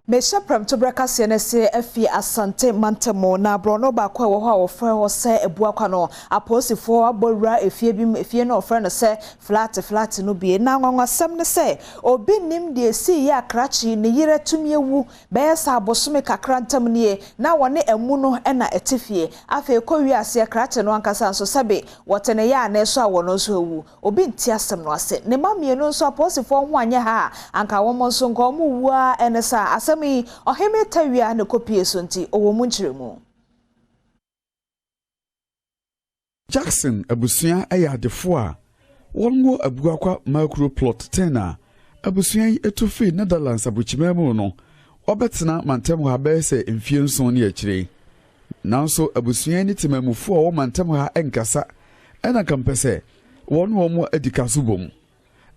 Mesha Premtobre Kasee ne se afi Asante Mantemo na brono ba kwa wo ha wo frɛ ho se Abuakwa no aposifo abowura efie no frɛ no se flat no bie na nwanwasɛm ne se obi nim de si ya krachi ne yire tumiewu be sa abosome kakra ntam nie na wone emu no na etifie afa ekɔ wiase krachi no ankasa nso sebe wotene ya na so awo no so ewu obi nti asɛm no ase ne mamie no nso aposifo ho anya ha anka wo mo nso nko mo wu a enesa mi oheme tawia ne kopie sonti owo mu nkyeremu Jackson abusua ayadefo a wonwo Abuakwa macro plot 10 a abusua yi etufi Netherlands abuchimemu no obetena mantem ha bese mfie nson ne akire nanso abusua ni temamufo a wo mantem ha enkasa ena kampese wonwo mo adikaso bom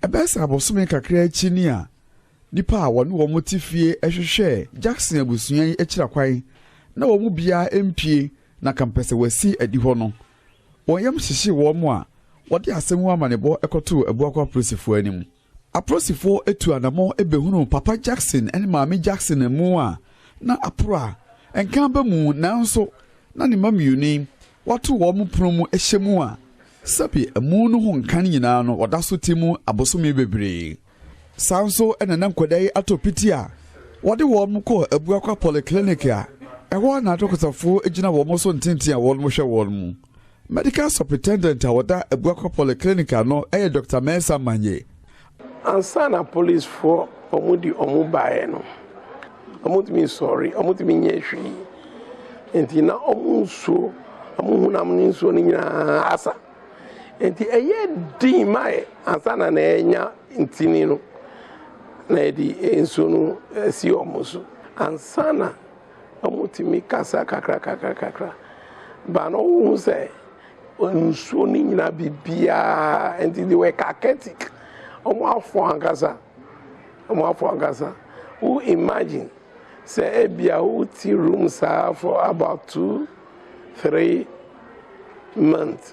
ebese abosome kakra achi ni a nipa a wonu wo motifie ehwehwe Jackson abusua yi akira kwan na wo mu bia empie na kampese wasi adi ho no woyam hihye wo mo a wode asemu amanebo ekoto Abuakwa prosifo anim aprosifo etu anamo ebehunu papa Jackson ene maami Jackson mu a na apra enka ba mu nanso na ne mamiuni wato wo mu promu ehyemu a sabi emu no ho nkan nyina no odaso timu abosome bebre sanso ene na nkodai atopiti a wode wo mu ko Abuakwa polyclinic a ewo na dokotafo ejina wo mo so ntenti a wo mo hwe wo mu medical superintendent a woda Abuakwa polyclinic no Dr. Mensa Manye Ansana police for omudi omubae no omutimi sorry omutimi nyehwi enti na omunso omuhunam ni nso ni nyina asa enti eye di mai ansana na enya ntini no na di enso no si omuso ansana omutimi kasa kakra ba no hu say onso ni nyina bibia enti they were catetic omo afọ angasa who imagine say ebia who rooms for about 2-3 months